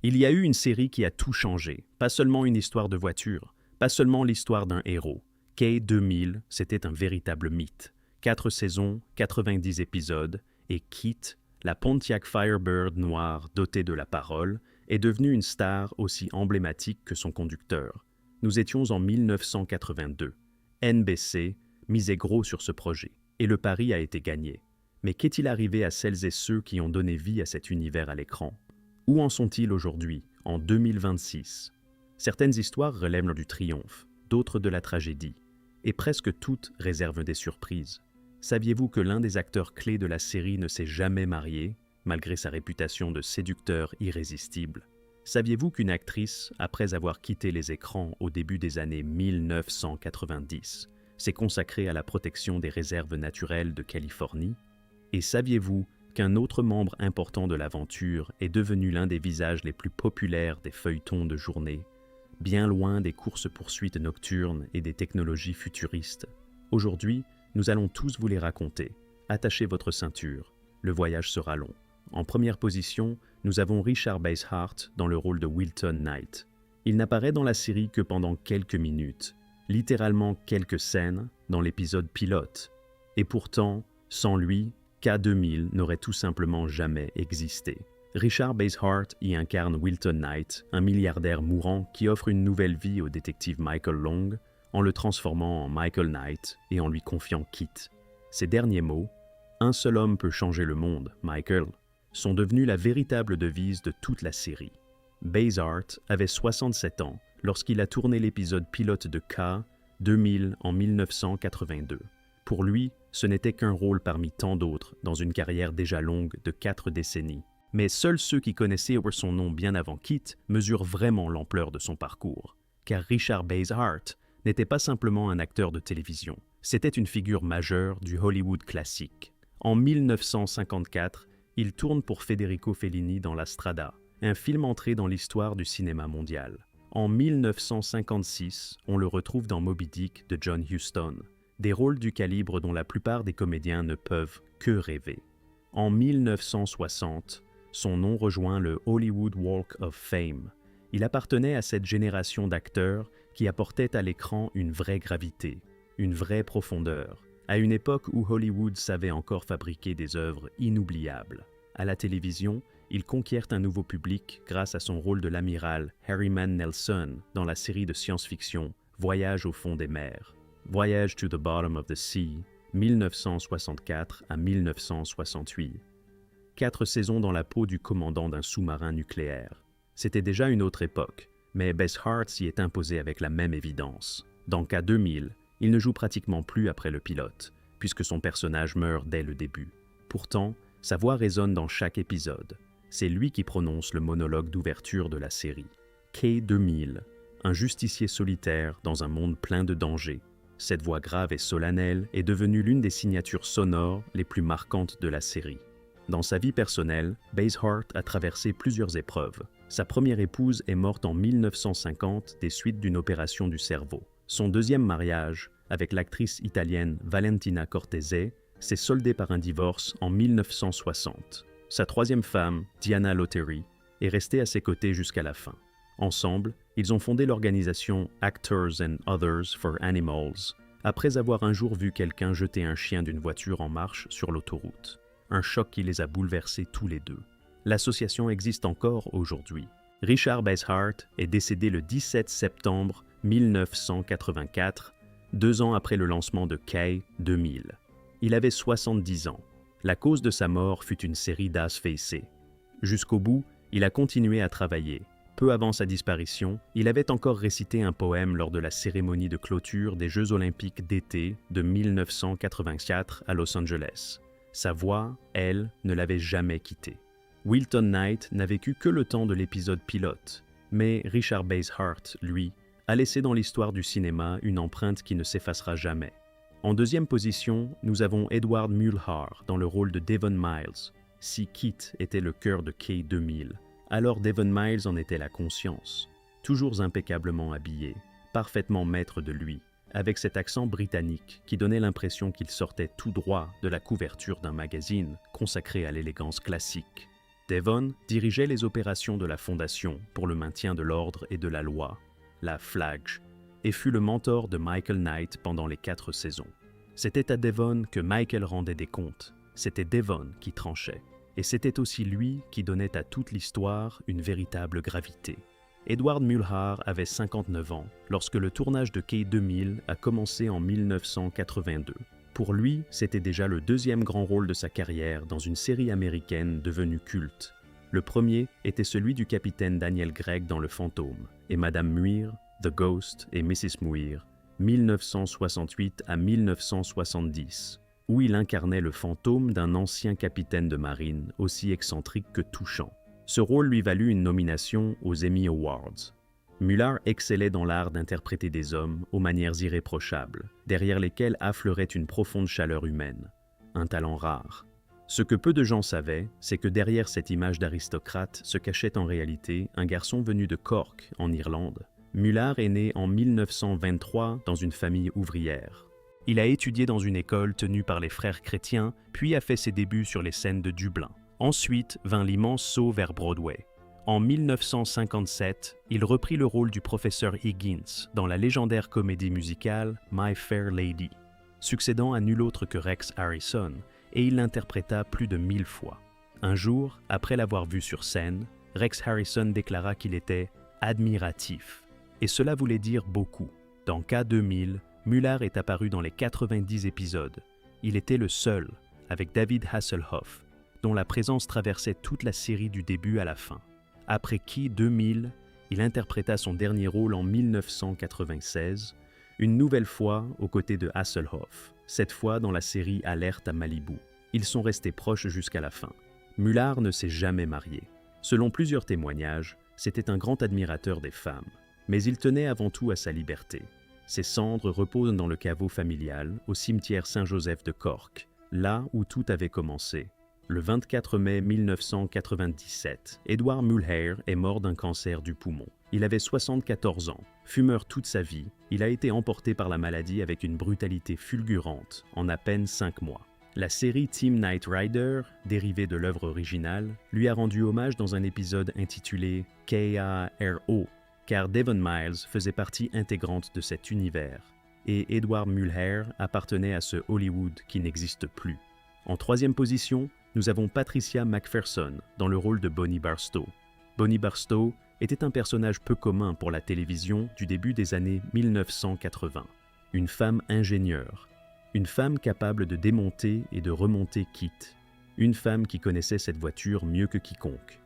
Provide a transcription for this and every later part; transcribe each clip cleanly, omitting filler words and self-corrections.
Il y a eu une série qui a tout changé, pas seulement une histoire de voiture, pas seulement l'histoire d'un héros. K2000, c'était un véritable mythe. 4 saisons, 90 épisodes, et Kit, la Pontiac Firebird noire dotée de la parole, est devenue une star aussi emblématique que son conducteur. Nous étions en 1982. NBC misait gros sur ce projet, et le pari a été gagné. Mais qu'est-il arrivé à celles et ceux qui ont donné vie à cet univers à l'écran? Où en sont-ils aujourd'hui, en 2026? Certaines histoires relèvent du triomphe, d'autres de la tragédie, et presque toutes réservent des surprises. Saviez-vous que l'un des acteurs clés de la série ne s'est jamais marié, malgré sa réputation de séducteur irrésistible? Saviez-vous qu'une actrice, après avoir quitté les écrans au début des années 1990, s'est consacrée à la protection des réserves naturelles de Californie? Et saviez-vous qu'un autre membre important de l'aventure est devenu l'un des visages les plus populaires des feuilletons de journée, bien loin des courses-poursuites nocturnes et des technologies futuristes? Aujourd'hui, nous allons tous vous les raconter. Attachez votre ceinture, le voyage sera long. En première position, nous avons Richard Basehart dans le rôle de Wilton Knight. Il n'apparaît dans la série que pendant quelques minutes, littéralement quelques scènes dans l'épisode pilote. Et pourtant, sans lui, K2000 n'aurait tout simplement jamais existé. Richard Basehart y incarne Wilton Knight, un milliardaire mourant qui offre une nouvelle vie au détective Michael Long en le transformant en Michael Knight et en lui confiant Kit. Ces derniers mots, « Un seul homme peut changer le monde, Michael », sont devenus la véritable devise de toute la série. Basehart avait 67 ans lorsqu'il a tourné l'épisode pilote de K2000 en 1982. Pour lui, ce n'était qu'un rôle parmi tant d'autres dans une carrière déjà longue de 4 décennies. Mais seuls ceux qui connaissaient son nom bien avant Kit mesurent vraiment l'ampleur de son parcours. Car Richard Basehart n'était pas simplement un acteur de télévision, c'était une figure majeure du Hollywood classique. En 1954, il tourne pour Federico Fellini dans La Strada, un film entré dans l'histoire du cinéma mondial. En 1956, on le retrouve dans Moby Dick de John Huston, des rôles du calibre dont la plupart des comédiens ne peuvent que rêver. En 1960, son nom rejoint le Hollywood Walk of Fame. Il appartenait à cette génération d'acteurs qui apportaient à l'écran une vraie gravité, une vraie profondeur, à une époque où Hollywood savait encore fabriquer des œuvres inoubliables. À la télévision, il conquiert un nouveau public grâce à son rôle de l'amiral Harryman Nelson dans la série de science-fiction Voyage au fond des mers, Voyage to the Bottom of the Sea, 1964 à 1968. 4 saisons dans la peau du commandant d'un sous-marin nucléaire. C'était déjà une autre époque, mais Basehart s'y est imposé avec la même évidence. Dans K2000, il ne joue pratiquement plus après le pilote, puisque son personnage meurt dès le début. Pourtant, sa voix résonne dans chaque épisode. C'est lui qui prononce le monologue d'ouverture de la série. K2000, un justicier solitaire dans un monde plein de dangers. Cette voix grave et solennelle est devenue l'une des signatures sonores les plus marquantes de la série. Dans sa vie personnelle, Basehart a traversé plusieurs épreuves. Sa première épouse est morte en 1950 des suites d'une opération du cerveau. Son deuxième mariage, avec l'actrice italienne Valentina Cortese, s'est soldé par un divorce en 1960. Sa troisième femme, Diana Lottery, est restée à ses côtés jusqu'à la fin. Ensemble, ils ont fondé l'organisation Actors and Others for Animals, après avoir un jour vu quelqu'un jeter un chien d'une voiture en marche sur l'autoroute. Un choc qui les a bouleversés tous les deux. L'association existe encore aujourd'hui. Richard Basehart est décédé le 17 septembre 1984, 2 ans après le lancement de K2000. Il avait 70 ans. La cause de sa mort fut une série d'ASFC. Jusqu'au bout, il a continué à travailler. Peu avant sa disparition, il avait encore récité un poème lors de la cérémonie de clôture des Jeux olympiques d'été de 1984 à Los Angeles. Sa voix, elle, ne l'avait jamais quitté. Wilton Knight n'a vécu que le temps de l'épisode pilote, mais Richard Basehart, lui, a laissé dans l'histoire du cinéma une empreinte qui ne s'effacera jamais. En deuxième position, nous avons Edward Muhlhar dans le rôle de Devon Miles. Si Kit était le cœur de K2000, alors Devon Miles en était la conscience. Toujours impeccablement habillé, parfaitement maître de lui, avec cet accent britannique qui donnait l'impression qu'il sortait tout droit de la couverture d'un magazine consacré à l'élégance classique. Devon dirigeait les opérations de la Fondation pour le maintien de l'ordre et de la loi, la FLAG, et fut le mentor de Michael Knight pendant les 4 saisons. C'était à Devon que Michael rendait des comptes, c'était Devon qui tranchait, et c'était aussi lui qui donnait à toute l'histoire une véritable gravité. Edward Muhlhar avait 59 ans lorsque le tournage de K2000 a commencé en 1982. Pour lui, c'était déjà le 2e grand rôle de sa carrière dans une série américaine devenue culte. Le premier était celui du capitaine Daniel Craig dans Le Fantôme, et Madame Muir, The Ghost et Mrs. Muir, 1968 à 1970, où il incarnait le fantôme d'un ancien capitaine de marine aussi excentrique que touchant. Ce rôle lui valut une nomination aux Emmy Awards. Muhlhar excellait dans l'art d'interpréter des hommes aux manières irréprochables, derrière lesquels affleurait une profonde chaleur humaine, un talent rare. Ce que peu de gens savaient, c'est que derrière cette image d'aristocrate se cachait en réalité un garçon venu de Cork, en Irlande. Muhlhar est né en 1923 dans une famille ouvrière. Il a étudié dans une école tenue par les frères chrétiens, puis a fait ses débuts sur les scènes de Dublin. Ensuite vint l'immense saut vers Broadway. En 1957, il reprit le rôle du professeur Higgins dans la légendaire comédie musicale My Fair Lady, succédant à nul autre que Rex Harrison, et il l'interpréta plus de 1000 fois. Un jour, après l'avoir vu sur scène, Rex Harrison déclara qu'il était admiratif, et cela voulait dire beaucoup. Dans K2000, Muhlhar est apparu dans les 90 épisodes. Il était le seul, avec David Hasselhoff, dont la présence traversait toute la série du début à la fin. Après K2000, il interpréta son dernier rôle en 1996, une nouvelle fois aux côtés de Hasselhoff, cette fois dans la série Alerte à Malibu. Ils sont restés proches jusqu'à la fin. Muhlhar ne s'est jamais marié. Selon plusieurs témoignages, c'était un grand admirateur des femmes, mais il tenait avant tout à sa liberté. Ses cendres reposent dans le caveau familial au cimetière Saint-Joseph de Cork, là où tout avait commencé. Le 24 mai 1997, Edward Muhlhar est mort d'un cancer du poumon. Il avait 74 ans. Fumeur toute sa vie, il a été emporté par la maladie avec une brutalité fulgurante en à peine 5 mois. La série Team Knight Rider, dérivée de l'œuvre originale, lui a rendu hommage dans un épisode intitulé K.A.R.O., car Devon Miles faisait partie intégrante de cet univers, et Edward Muhlhar appartenait à ce Hollywood qui n'existe plus. En 3e position, nous avons Patricia McPherson dans le rôle de Bonnie Barstow. Bonnie Barstow était un personnage peu commun pour la télévision du début des années 1980. Une femme ingénieure, une femme capable de démonter et de remonter kit, une femme qui connaissait cette voiture mieux que quiconque.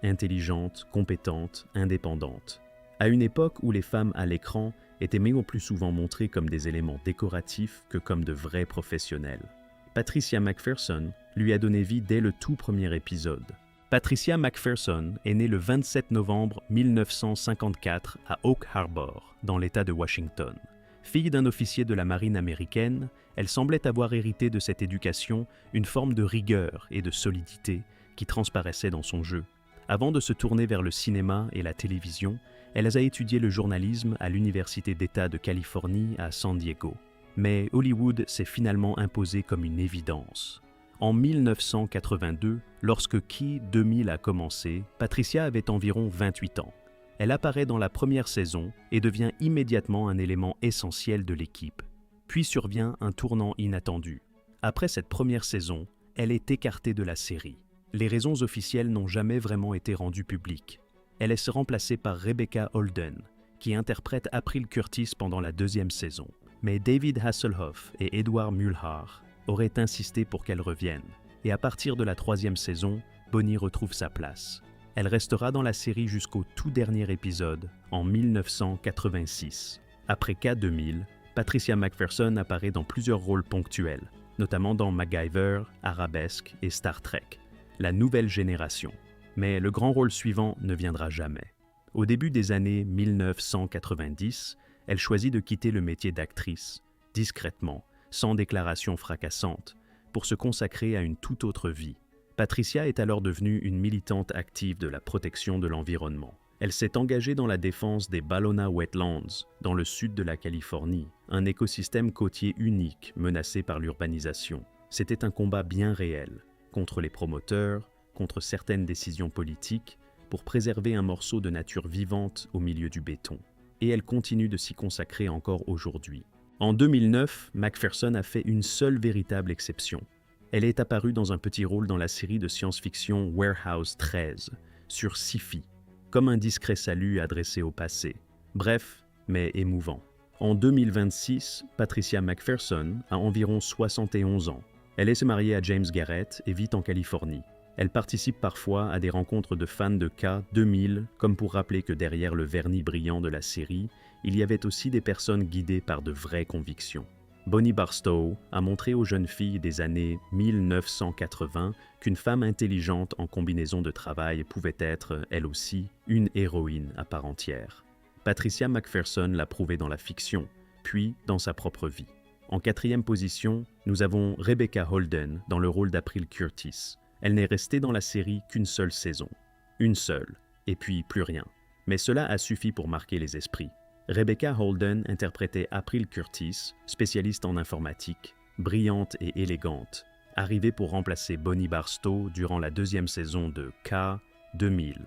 Intelligente, compétente, indépendante. À une époque où les femmes à l'écran étaient même au plus souvent montrées comme des éléments décoratifs que comme de vrais professionnels. Patricia McPherson lui a donné vie dès le tout premier épisode. Patricia McPherson est née le 27 novembre 1954 à Oak Harbor, dans l'État de Washington. Fille d'un officier de la marine américaine, elle semblait avoir hérité de cette éducation une forme de rigueur et de solidité qui transparaissait dans son jeu. Avant de se tourner vers le cinéma et la télévision, elle a étudié le journalisme à l'Université d'État de Californie à San Diego. Mais Hollywood s'est finalement imposé comme une évidence. En 1982, lorsque K2000 a commencé, Patricia avait environ 28 ans. Elle apparaît dans la première saison et devient immédiatement un élément essentiel de l'équipe. Puis survient un tournant inattendu. Après cette première saison, elle est écartée de la série. Les raisons officielles n'ont jamais vraiment été rendues publiques. Elle est remplacée par Rebecca Holden, qui interprète April Curtis pendant la 2e saison. Mais David Hasselhoff et Edward Muhlhar auraient insisté pour qu'elle revienne, et à partir de la 3e saison, Bonnie retrouve sa place. Elle restera dans la série jusqu'au tout dernier épisode, en 1986. Après K2000, Patricia McPherson apparaît dans plusieurs rôles ponctuels, notamment dans MacGyver, Arabesque et Star Trek, la nouvelle génération. Mais le grand rôle suivant ne viendra jamais. Au début des années 1990, elle choisit de quitter le métier d'actrice, discrètement, sans déclaration fracassante, pour se consacrer à une toute autre vie. Patricia est alors devenue une militante active de la protection de l'environnement. Elle s'est engagée dans la défense des Ballona Wetlands, dans le sud de la Californie, un écosystème côtier unique menacé par l'urbanisation. C'était un combat bien réel, contre les promoteurs, contre certaines décisions politiques pour préserver un morceau de nature vivante au milieu du béton. Et elle continue de s'y consacrer encore aujourd'hui. En 2009, Macpherson a fait une seule véritable exception. Elle est apparue dans un petit rôle dans la série de science-fiction Warehouse 13, sur Syfy, comme un discret salut adressé au passé. Bref, mais émouvant. En 2026, Patricia Macpherson a environ 71 ans. Elle est mariée à James Garrett et vit en Californie. Elle participe parfois à des rencontres de fans de K2000, comme pour rappeler que derrière le vernis brillant de la série, il y avait aussi des personnes guidées par de vraies convictions. Bonnie Barstow a montré aux jeunes filles des années 1980 qu'une femme intelligente en combinaison de travail pouvait être, elle aussi, une héroïne à part entière. Patricia Macpherson l'a prouvé dans la fiction, puis dans sa propre vie. En 4e position, nous avons Rebecca Holden dans le rôle d'April Curtis. Elle n'est restée dans la série qu'une seule saison. Une seule, et puis plus rien. Mais cela a suffi pour marquer les esprits. Rebecca Holden interprétait April Curtis, spécialiste en informatique, brillante et élégante, arrivée pour remplacer Bonnie Barstow durant la 2e saison de K2000,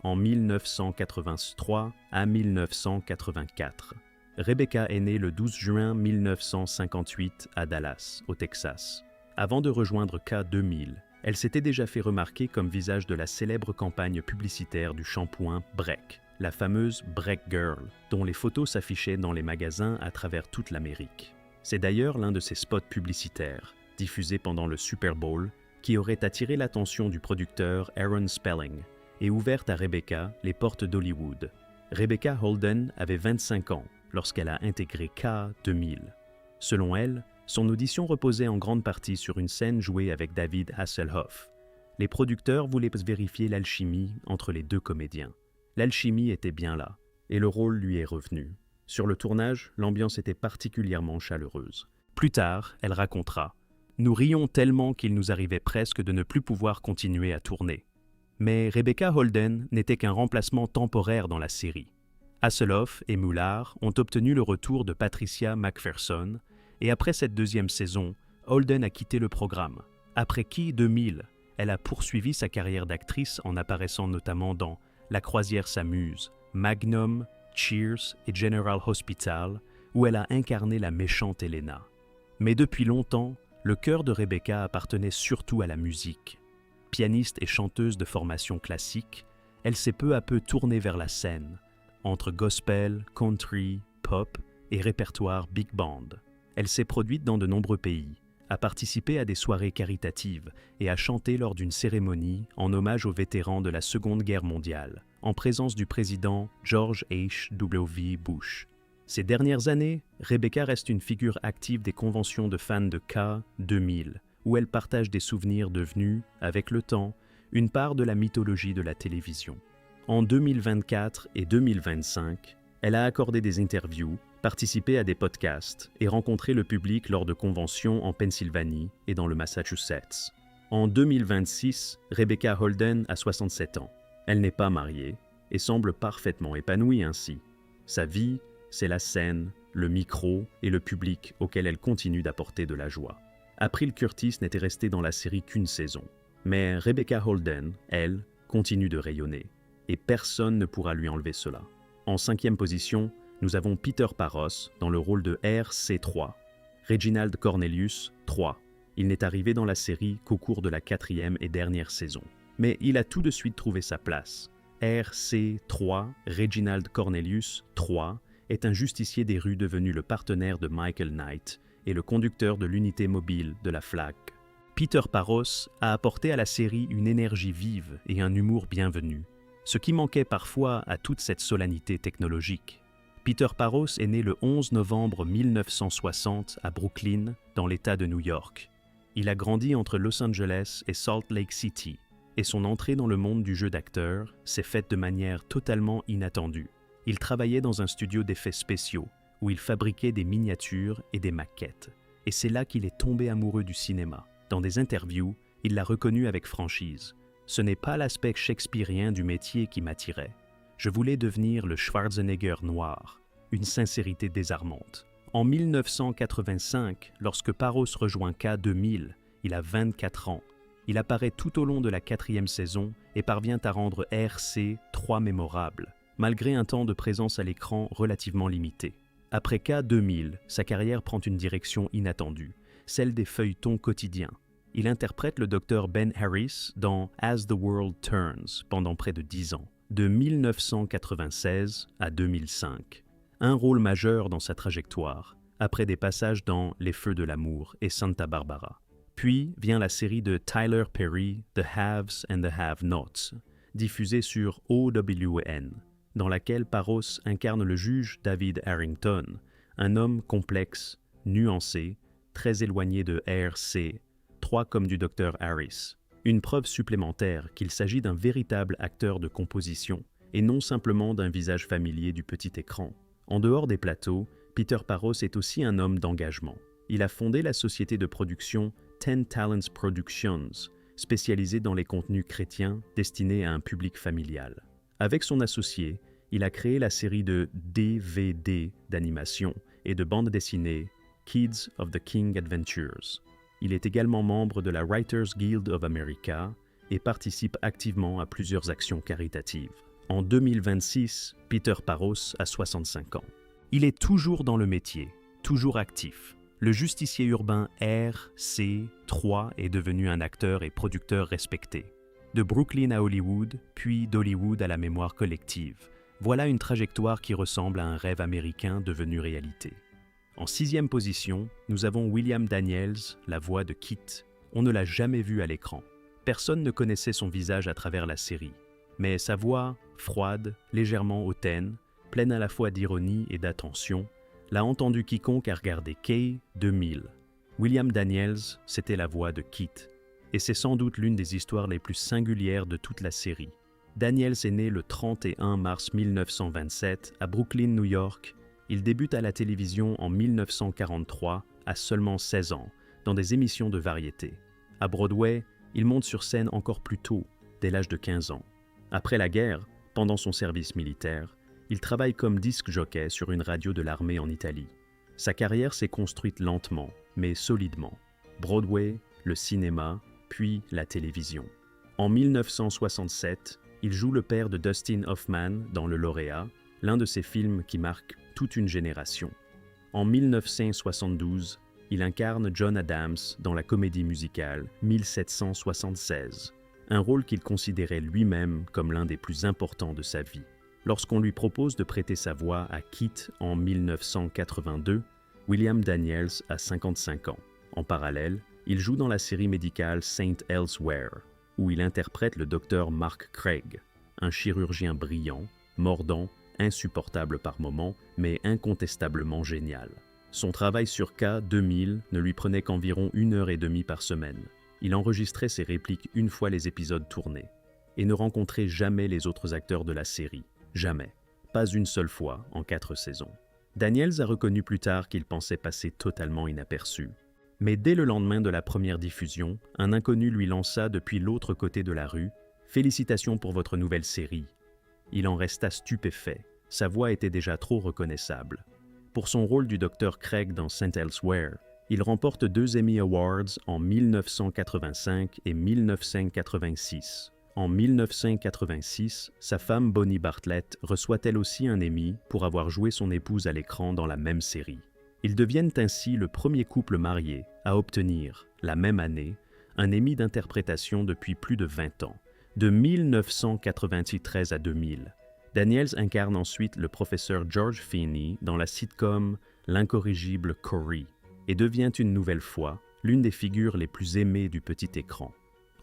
en 1983 à 1984. Rebecca est née le 12 juin 1958 à Dallas, au Texas. Avant de rejoindre K2000, elle s'était déjà fait remarquer comme visage de la célèbre campagne publicitaire du shampoing Breck, la fameuse Breck Girl, dont les photos s'affichaient dans les magasins à travers toute l'Amérique. C'est d'ailleurs l'un de ces spots publicitaires, diffusés pendant le Super Bowl, qui aurait attiré l'attention du producteur Aaron Spelling et ouvert à Rebecca les portes d'Hollywood. Rebecca Holden avait 25 ans lorsqu'elle a intégré K2000. Selon elle, son audition reposait en grande partie sur une scène jouée avec David Hasselhoff. Les producteurs voulaient vérifier l'alchimie entre les deux comédiens. L'alchimie était bien là, et le rôle lui est revenu. Sur le tournage, l'ambiance était particulièrement chaleureuse. Plus tard, elle racontera « Nous rions tellement qu'il nous arrivait presque de ne plus pouvoir continuer à tourner. » Mais Rebecca Holden n'était qu'un remplacement temporaire dans la série. Hasselhoff et Mullard ont obtenu le retour de Patricia Macpherson, et après cette 2e saison, Holden a quitté le programme. Après K2000, elle a poursuivi sa carrière d'actrice en apparaissant notamment dans La croisière s'amuse, Magnum, Cheers et General Hospital, où elle a incarné la méchante Helena. Mais depuis longtemps, le cœur de Rebecca appartenait surtout à la musique. Pianiste et chanteuse de formation classique, elle s'est peu à peu tournée vers la scène, entre gospel, country, pop et répertoire big band. Elle s'est produite dans de nombreux pays, a participé à des soirées caritatives et a chanté lors d'une cérémonie en hommage aux vétérans de la Seconde Guerre mondiale, en présence du président George H.W. Bush. Ces dernières années, Rebecca reste une figure active des conventions de fans de K2000, où elle partage des souvenirs devenus, avec le temps, une part de la mythologie de la télévision. En 2024 et 2025, elle a accordé des interviews, participé à des podcasts et rencontré le public lors de conventions en Pennsylvanie et dans le Massachusetts. En 2026, Rebecca Holden a 67 ans. Elle n'est pas mariée et semble parfaitement épanouie ainsi. Sa vie, c'est la scène, le micro et le public auquel elle continue d'apporter de la joie. April Curtis n'était restée dans la série qu'une saison. Mais Rebecca Holden, elle, continue de rayonner. Et personne ne pourra lui enlever cela. En 5e position, nous avons Peter Parros dans le rôle de RC3. Reginald Cornelius, 3. Il n'est arrivé dans la série qu'au cours de la 4e et dernière saison. Mais il a tout de suite trouvé sa place. RC3, Reginald Cornelius, 3, est un justicier des rues devenu le partenaire de Michael Knight et le conducteur de l'unité mobile de la FLAG. Peter Parros a apporté à la série une énergie vive et un humour bienvenu, ce qui manquait parfois à toute cette solennité technologique. Peter Parros est né le 11 novembre 1960 à Brooklyn, dans l'État de New York. Il a grandi entre Los Angeles et Salt Lake City, et son entrée dans le monde du jeu d'acteur s'est faite de manière totalement inattendue. Il travaillait dans un studio d'effets spéciaux, où il fabriquait des miniatures et des maquettes. Et c'est là qu'il est tombé amoureux du cinéma. Dans des interviews, il l'a reconnu avec franchise. Ce n'est pas l'aspect shakespearien du métier qui m'attirait. Je voulais devenir le Schwarzenegger noir, une sincérité désarmante. En 1985, lorsque Parros rejoint K2000, il a 24 ans. Il apparaît tout au long de la 4e saison et parvient à rendre RC3 mémorable, malgré un temps de présence à l'écran relativement limité. Après K2000, sa carrière prend une direction inattendue, celle des feuilletons quotidiens. Il interprète le docteur Ben Harris dans As the World Turns pendant près de 10 ans, de 1996 à 2005. Un rôle majeur dans sa trajectoire, après des passages dans Les Feux de l'amour et Santa Barbara. Puis vient la série de Tyler Perry, The Haves and the Have-Nots, diffusée sur OWN, dans laquelle Parros incarne le juge David Harrington, un homme complexe, nuancé, très éloigné de RC3 comme du Dr Harris. Une preuve supplémentaire qu'il s'agit d'un véritable acteur de composition, et non simplement d'un visage familier du petit écran. En dehors des plateaux, Peter Parros est aussi un homme d'engagement. Il a fondé la société de production Ten Talents Productions, spécialisée dans les contenus chrétiens destinés à un public familial. Avec son associé, il a créé la série de DVD d'animation et de bande dessinée Kids of the King Adventures. Il est également membre de la Writers Guild of America et participe activement à plusieurs actions caritatives. En 2026, Peter Parros a 65 ans. Il est toujours dans le métier, toujours actif. Le justicier urbain RC3 est devenu un acteur et producteur respecté. De Brooklyn à Hollywood, puis d'Hollywood à la mémoire collective. Voilà une trajectoire qui ressemble à un rêve américain devenu réalité. En 6e position, nous avons William Daniels, la voix de Kit. On ne l'a jamais vu à l'écran. Personne ne connaissait son visage à travers la série. Mais sa voix, froide, légèrement hautaine, pleine à la fois d'ironie et d'attention, l'a entendu quiconque a regardé K2000. William Daniels, c'était la voix de Kit. Et c'est sans doute l'une des histoires les plus singulières de toute la série. Daniels est né le 31 mars 1927 à Brooklyn, New York. Il débute à la télévision en 1943, à seulement 16 ans, dans des émissions de variété. À Broadway, il monte sur scène encore plus tôt, dès l'âge de 15 ans. Après la guerre, pendant son service militaire, il travaille comme disc jockey sur une radio de l'armée en Italie. Sa carrière s'est construite lentement, mais solidement. Broadway, le cinéma, puis la télévision. En 1967, il joue le père de Dustin Hoffman dans Le Lauréat, l'un de ces films qui marque toute une génération. En 1972, il incarne John Adams dans la comédie musicale 1776, un rôle qu'il considérait lui-même comme l'un des plus importants de sa vie. Lorsqu'on lui propose de prêter sa voix à Kit en 1982, William Daniels a 55 ans. En parallèle, il joue dans la série médicale Saint Elsewhere, où il interprète le docteur Mark Craig, un chirurgien brillant, mordant, insupportable par moments, mais incontestablement génial. Son travail sur K2000 ne lui prenait qu'environ 1h30 par semaine. Il enregistrait ses répliques une fois les épisodes tournés, et ne rencontrait jamais les autres acteurs de la série. Jamais. Pas une seule fois en 4 saisons. Daniels a reconnu plus tard qu'il pensait passer totalement inaperçu. Mais dès le lendemain de la première diffusion, un inconnu lui lança depuis l'autre côté de la rue « Félicitations pour votre nouvelle série ». Il en resta stupéfait. Sa voix était déjà trop reconnaissable. Pour son rôle du Dr Craig dans Saint Elsewhere, il remporte 2 Emmy Awards en 1985 et 1986. En 1986, sa femme Bonnie Bartlett reçoit elle aussi un Emmy pour avoir joué son épouse à l'écran dans la même série. Ils deviennent ainsi le premier couple marié à obtenir, la même année, un Emmy d'interprétation depuis plus de 20 ans, de 1993 à 2000. Daniels incarne ensuite le professeur George Feeney dans la sitcom L'incorrigible Corey et devient une nouvelle fois l'une des figures les plus aimées du petit écran.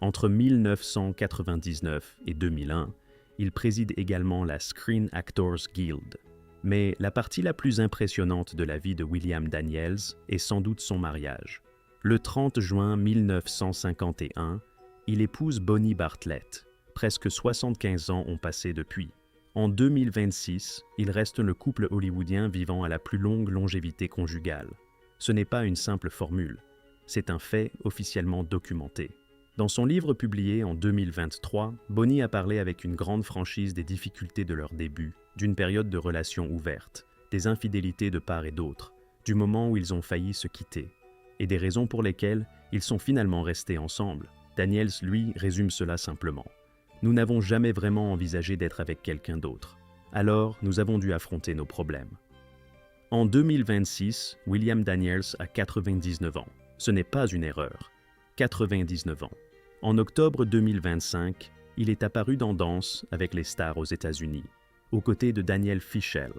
Entre 1999 et 2001, il préside également la Screen Actors Guild. Mais la partie la plus impressionnante de la vie de William Daniels est sans doute son mariage. Le 30 juin 1951, il épouse Bonnie Bartlett. Presque 75 ans ont passé depuis. En 2026, il reste le couple hollywoodien vivant à la plus longue longévité conjugale. Ce n'est pas une simple formule, c'est un fait officiellement documenté. Dans son livre publié en 2023, Bonnie a parlé avec une grande franchise des difficultés de leur début, d'une période de relations ouvertes, des infidélités de part et d'autre, du moment où ils ont failli se quitter, et des raisons pour lesquelles ils sont finalement restés ensemble. Daniels, lui, résume cela simplement. Nous n'avons jamais vraiment envisagé d'être avec quelqu'un d'autre. Alors, nous avons dû affronter nos problèmes. En 2026, William Daniels a 99 ans. Ce n'est pas une erreur. 99 ans. En octobre 2025, il est apparu dans Danse avec les stars aux États-Unis, aux côtés de Danielle Fishel,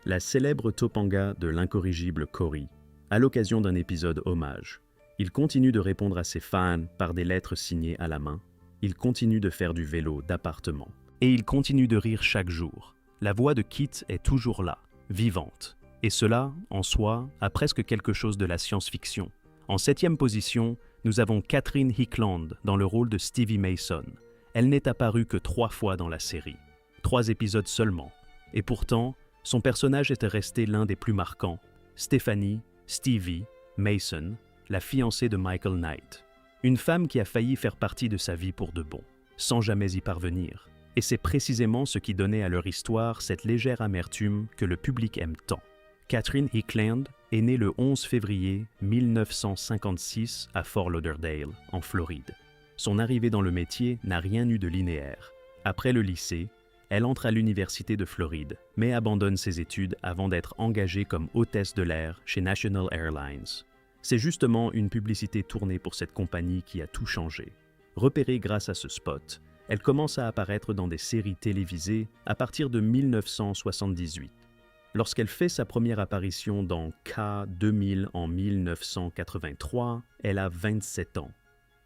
la célèbre Topanga de l'incorrigible Cory, à l'occasion d'un épisode hommage. Il continue de répondre à ses fans par des lettres signées à la main. Il continue de faire du vélo d'appartement. Et il continue de rire chaque jour. La voix de Kit est toujours là, vivante. Et cela, en soi, a presque quelque chose de la science-fiction. En 7e position, nous avons Catherine Hickland dans le rôle de Stevie Mason. Elle n'est apparue que 3 fois dans la série. 3 épisodes seulement. Et pourtant, son personnage était resté l'un des plus marquants. Stephanie, Stevie, Mason, la fiancée de Michael Knight. Une femme qui a failli faire partie de sa vie pour de bon, sans jamais y parvenir. Et c'est précisément ce qui donnait à leur histoire cette légère amertume que le public aime tant. Catherine Hickland est née le 11 février 1956 à Fort Lauderdale, en Floride. Son arrivée dans le métier n'a rien eu de linéaire. Après le lycée, elle entre à l'Université de Floride, mais abandonne ses études avant d'être engagée comme hôtesse de l'air chez National Airlines. C'est justement une publicité tournée pour cette compagnie qui a tout changé. Repérée grâce à ce spot, elle commence à apparaître dans des séries télévisées à partir de 1978. Lorsqu'elle fait sa première apparition dans K2000 en 1983, elle a 27 ans.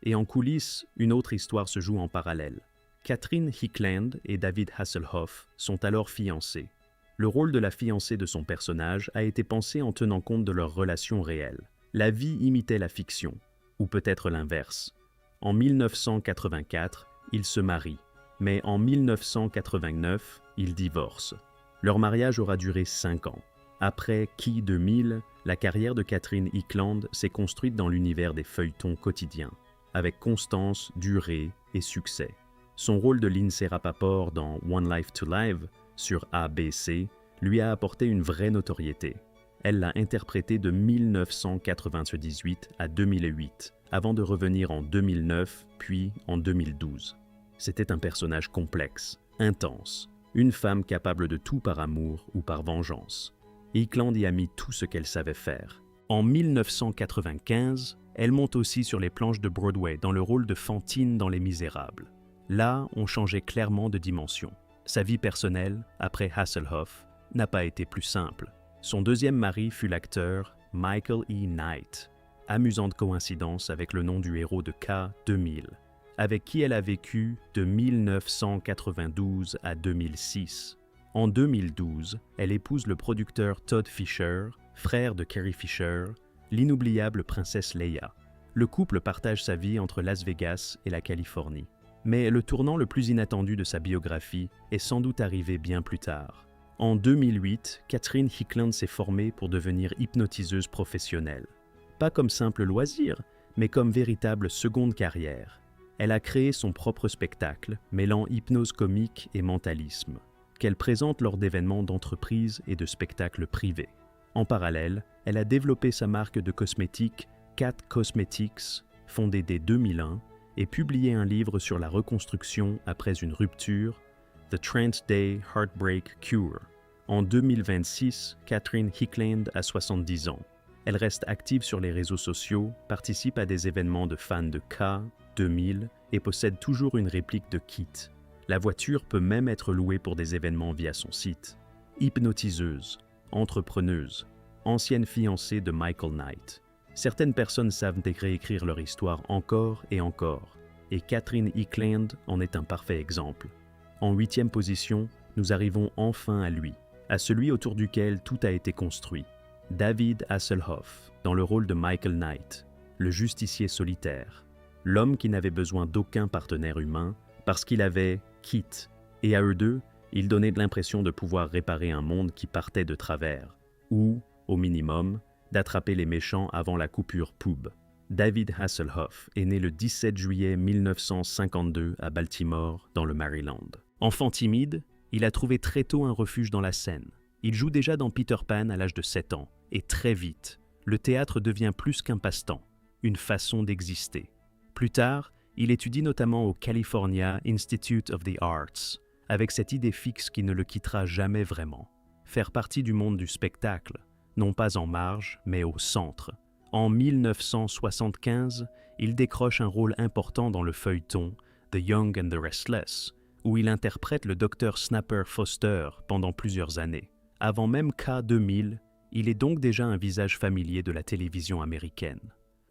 Et en coulisses, une autre histoire se joue en parallèle. Catherine Hickland et David Hasselhoff sont alors fiancés. Le rôle de la fiancée de son personnage a été pensé en tenant compte de leur relation réelle. La vie imitait la fiction, ou peut-être l'inverse. En 1984, ils se marient, mais en 1989, ils divorcent. Leur mariage aura duré 5 ans. Après Key 2000, la carrière de Catherine Hickland s'est construite dans l'univers des feuilletons quotidiens, avec constance, durée et succès. Son rôle de Lindsay Rappaport dans One Life to Live, sur ABC, lui a apporté une vraie notoriété. Elle l'a interprété de 1998 à 2008, avant de revenir en 2009, puis en 2012. C'était un personnage complexe, intense, une femme capable de tout par amour ou par vengeance. Hickland y a mis tout ce qu'elle savait faire. En 1995, elle monte aussi sur les planches de Broadway dans le rôle de Fantine dans Les Misérables. Là, on changeait clairement de dimension. Sa vie personnelle, après Hasselhoff, n'a pas été plus simple. Son deuxième mari fut l'acteur Michael E. Knight. Amusante coïncidence avec le nom du héros de K2000, avec qui elle a vécu de 1992 à 2006. En 2012, elle épouse le producteur Todd Fisher, frère de Carrie Fisher, l'inoubliable princesse Leia. Le couple partage sa vie entre Las Vegas et la Californie. Mais le tournant le plus inattendu de sa biographie est sans doute arrivé bien plus tard. En 2008, Catherine Hickland s'est formée pour devenir hypnotiseuse professionnelle. Pas comme simple loisir, mais comme véritable seconde carrière. Elle a créé son propre spectacle, mêlant hypnose comique et mentalisme, qu'elle présente lors d'événements d'entreprise et de spectacles privés. En parallèle, elle a développé sa marque de cosmétiques Cat Cosmetics, fondée dès 2001, et publié un livre sur la reconstruction après une rupture, The Trent Day Heartbreak Cure. En 2026, Catherine Hickland a 70 ans. Elle reste active sur les réseaux sociaux, participe à des événements de fans de K, 2000 et possède toujours une réplique de Kit. La voiture peut même être louée pour des événements via son site. Hypnotiseuse, entrepreneuse, ancienne fiancée de Michael Knight. Certaines personnes savent réécrire leur histoire encore, et Catherine Hickland en est un parfait exemple. En 8e position, nous arrivons enfin à lui, à celui autour duquel tout a été construit. David Hasselhoff, dans le rôle de Michael Knight, le justicier solitaire, l'homme qui n'avait besoin d'aucun partenaire humain parce qu'il avait Kit, et à eux deux, ils donnaient l'impression de pouvoir réparer un monde qui partait de travers, ou, au minimum, d'attraper les méchants avant la coupure pub. David Hasselhoff est né le 17 juillet 1952 à Baltimore, dans le Maryland. Enfant timide, il a trouvé très tôt un refuge dans la scène. Il joue déjà dans Peter Pan à l'âge de 7 ans, et très vite, le théâtre devient plus qu'un passe-temps, une façon d'exister. Plus tard, Il étudie notamment au California Institute of the Arts, avec cette idée fixe qui ne le quittera jamais vraiment. Faire partie du monde du spectacle, non pas en marge, mais au centre. En 1975, il décroche un rôle important dans le feuilleton The Young and the Restless, où il interprète le docteur Snapper Foster pendant plusieurs années. Avant même K2000, il est donc déjà un visage familier de la télévision américaine.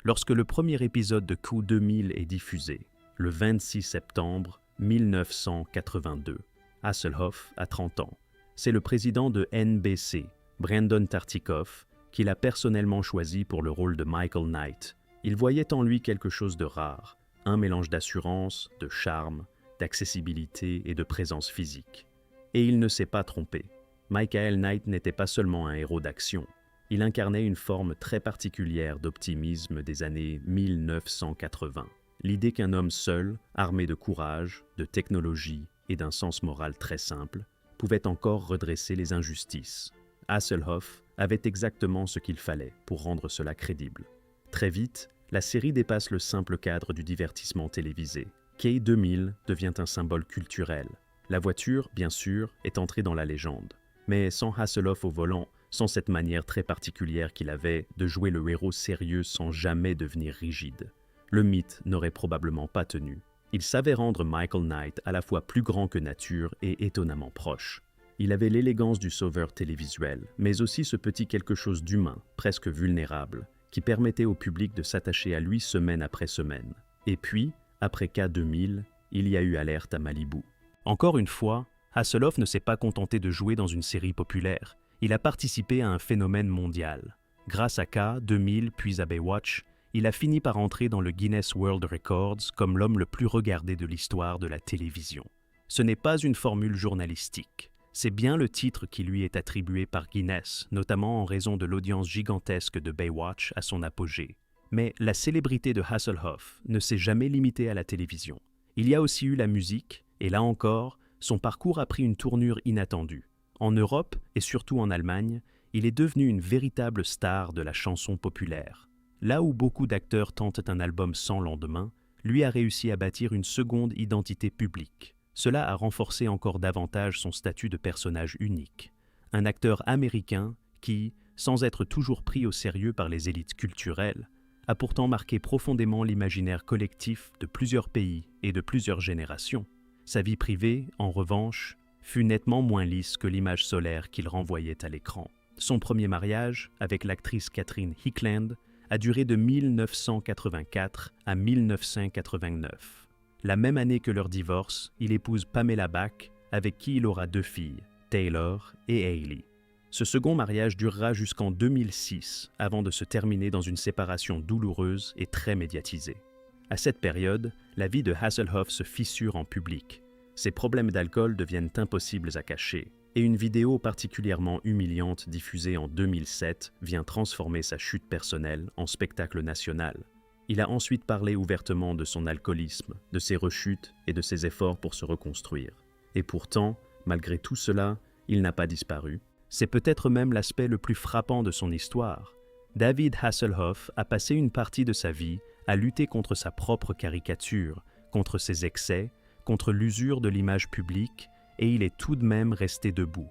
Lorsque le premier épisode de Q2000 est diffusé, le 26 septembre 1982, Hasselhoff a 30 ans. C'est le président de NBC, Brandon Tartikoff, qui l'a personnellement choisi pour le rôle de Michael Knight. Il voyait en lui quelque chose de rare, un mélange d'assurance, de charme, d'accessibilité et de présence physique. Et il ne s'est pas trompé. Michael Knight n'était pas seulement un héros d'action, il incarnait une forme très particulière d'optimisme des années 1980. L'idée qu'un homme seul, armé de courage, de technologie et d'un sens moral très simple, pouvait encore redresser les injustices. Hasselhoff avait exactement ce qu'il fallait pour rendre cela crédible. Très vite, la série dépasse le simple cadre du divertissement télévisé. K2000 devient un symbole culturel. La voiture, bien sûr, est entrée dans la légende. Mais sans Hasselhoff au volant, sans cette manière très particulière qu'il avait de jouer le héros sérieux sans jamais devenir rigide, le mythe n'aurait probablement pas tenu. Il savait rendre Michael Knight à la fois plus grand que nature et étonnamment proche. Il avait l'élégance du sauveur télévisuel, mais aussi ce petit quelque chose d'humain, presque vulnérable, qui permettait au public de s'attacher à lui semaine après semaine. Et puis, après K2000, il y a eu Alerte à Malibu. Encore une fois, Hasselhoff ne s'est pas contenté de jouer dans une série populaire. Il a participé à un phénomène mondial. Grâce à K2000 puis à Baywatch, il a fini par entrer dans le Guinness World Records comme l'homme le plus regardé de l'histoire de la télévision. Ce n'est pas une formule journalistique. C'est bien le titre qui lui est attribué par Guinness, notamment en raison de l'audience gigantesque de Baywatch à son apogée. Mais la célébrité de Hasselhoff ne s'est jamais limitée à la télévision. Il y a aussi eu la musique, et là encore, son parcours a pris une tournure inattendue. En Europe, et surtout en Allemagne, il est devenu une véritable star de la chanson populaire. Là où beaucoup d'acteurs tentent un album sans lendemain, lui a réussi à bâtir une seconde identité publique. Cela a renforcé encore davantage son statut de personnage unique. Un acteur américain qui, sans être toujours pris au sérieux par les élites culturelles, a pourtant marqué profondément l'imaginaire collectif de plusieurs pays et de plusieurs générations. Sa vie privée, en revanche, fut nettement moins lisse que l'image solaire qu'il renvoyait à l'écran. Son premier mariage, avec l'actrice Catherine Hickland, a duré de 1984 à 1989. La même année que leur divorce, il épouse Pamela Bach, avec qui il aura 2 filles, Taylor et Hailey. Ce second mariage durera jusqu'en 2006, avant de se terminer dans une séparation douloureuse et très médiatisée. À cette période, la vie de Hasselhoff se fissure en public. Ses problèmes d'alcool deviennent impossibles à cacher, et une vidéo particulièrement humiliante diffusée en 2007 vient transformer sa chute personnelle en spectacle national. Il a ensuite parlé ouvertement de son alcoolisme, de ses rechutes et de ses efforts pour se reconstruire. Et pourtant, malgré tout cela, il n'a pas disparu. C'est peut-être même l'aspect le plus frappant de son histoire. David Hasselhoff a passé une partie de sa vie à lutter contre sa propre caricature, contre ses excès, contre l'usure de l'image publique, et il est tout de même resté debout.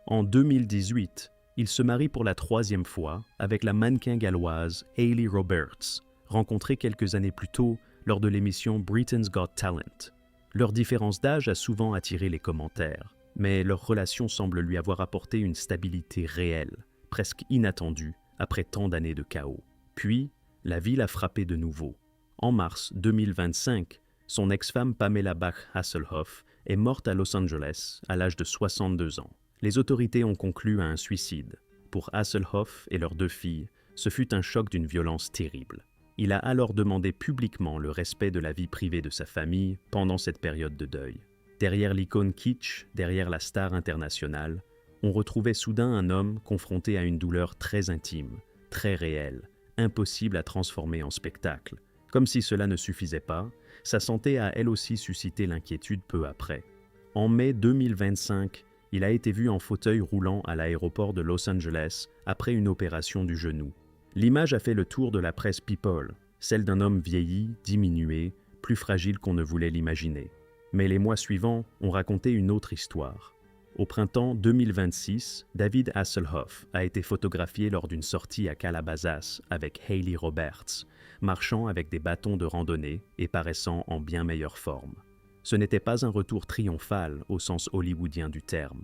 En 2018, il se marie pour la 3e fois avec la mannequin galloise Hayley Roberts, rencontrée quelques années plus tôt lors de l'émission Britain's Got Talent. Leur différence d'âge a souvent attiré les commentaires, mais leur relation semble lui avoir apporté une stabilité réelle, presque inattendue, après tant d'années de chaos. Puis, la vie l'a frappé de nouveau. En mars 2025, son ex-femme Pamela Bach Hasselhoff est morte à Los Angeles à l'âge de 62 ans. Les autorités ont conclu à un suicide. Pour Hasselhoff et leurs 2 filles, ce fut un choc d'une violence terrible. Il a alors demandé publiquement le respect de la vie privée de sa famille pendant cette période de deuil. Derrière l'icône kitsch, derrière la star internationale, on retrouvait soudain un homme confronté à une douleur très intime, très réelle, impossible à transformer en spectacle. Comme si cela ne suffisait pas, sa santé a elle aussi suscité l'inquiétude peu après. En mai 2025, il a été vu en fauteuil roulant à l'aéroport de Los Angeles après une opération du genou. L'image a fait le tour de la presse People, celle d'un homme vieilli, diminué, plus fragile qu'on ne voulait l'imaginer. Mais les mois suivants ont raconté une autre histoire. Au printemps 2026, David Hasselhoff a été photographié lors d'une sortie à Calabasas avec Hayley Roberts, marchant avec des bâtons de randonnée et paraissant en bien meilleure forme. Ce n'était pas un retour triomphal au sens hollywoodien du terme.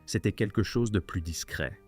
C'était quelque chose de plus discret.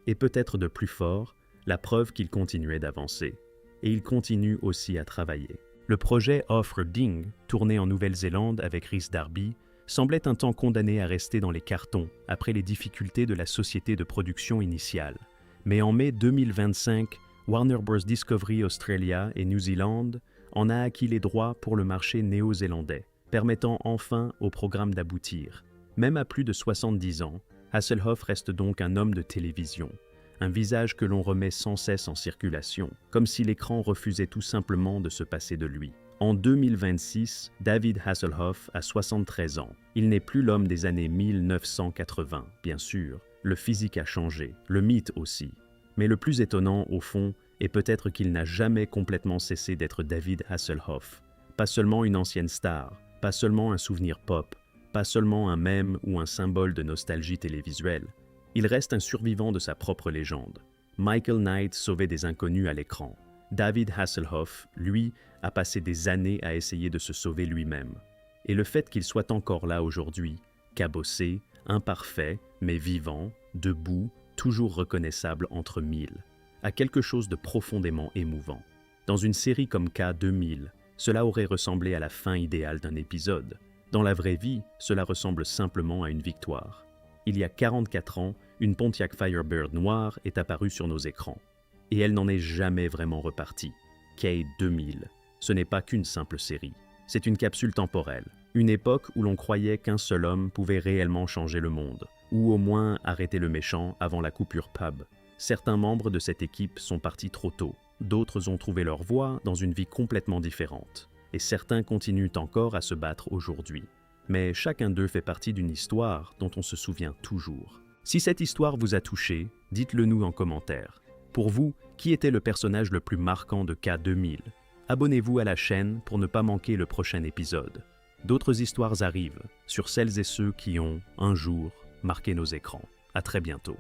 Et peut-être de plus fort, la preuve qu'il continuait d'avancer. Et il continue aussi à travailler. Le projet Offreding, tourné en Nouvelle-Zélande avec Rhys Darby, semblait un temps condamné à rester dans les cartons après les difficultés de la société de production initiale. Mais en mai 2025, Warner Bros. Discovery Australia et New Zealand en a acquis les droits pour le marché néo-zélandais, permettant enfin au programme d'aboutir. Même à plus de 70 ans, Hasselhoff reste donc un homme de télévision, un visage que l'on remet sans cesse en circulation, comme si l'écran refusait tout simplement de se passer de lui. En 2026, David Hasselhoff a 73 ans. Il n'est plus l'homme des années 1980, bien sûr. Le physique a changé, le mythe aussi. Mais le plus étonnant, au fond, est peut-être qu'il n'a jamais complètement cessé d'être David Hasselhoff. Pas seulement une ancienne star, pas seulement un souvenir pop, pas seulement un mème ou un symbole de nostalgie télévisuelle. Il reste un survivant de sa propre légende. Michael Knight sauvait des inconnus à l'écran. David Hasselhoff, lui, a passé des années à essayer de se sauver lui-même. Et le fait qu'il soit encore là aujourd'hui, cabossé, imparfait, mais vivant, debout, toujours reconnaissable entre mille, a quelque chose de profondément émouvant. Dans une série comme K2000, cela aurait ressemblé à la fin idéale d'un épisode. Dans la vraie vie, cela ressemble simplement à une victoire. Il y a 44 ans, une Pontiac Firebird noire est apparue sur nos écrans. Et elle n'en est jamais vraiment repartie. K2000, ce n'est pas qu'une simple série. C'est une capsule temporelle. Une époque où l'on croyait qu'un seul homme pouvait réellement changer le monde, ou au moins arrêter le méchant avant la coupure pub. Certains membres de cette équipe sont partis trop tôt. D'autres ont trouvé leur voie dans une vie complètement différente. Et certains continuent encore à se battre aujourd'hui. Mais chacun d'eux fait partie d'une histoire dont on se souvient toujours. Si cette histoire vous a touché, dites-le nous en commentaire. Pour vous, qui était le personnage le plus marquant de K2000 ? Abonnez-vous à la chaîne pour ne pas manquer le prochain épisode. D'autres histoires arrivent sur celles et ceux qui ont, un jour, marqué nos écrans. À très bientôt.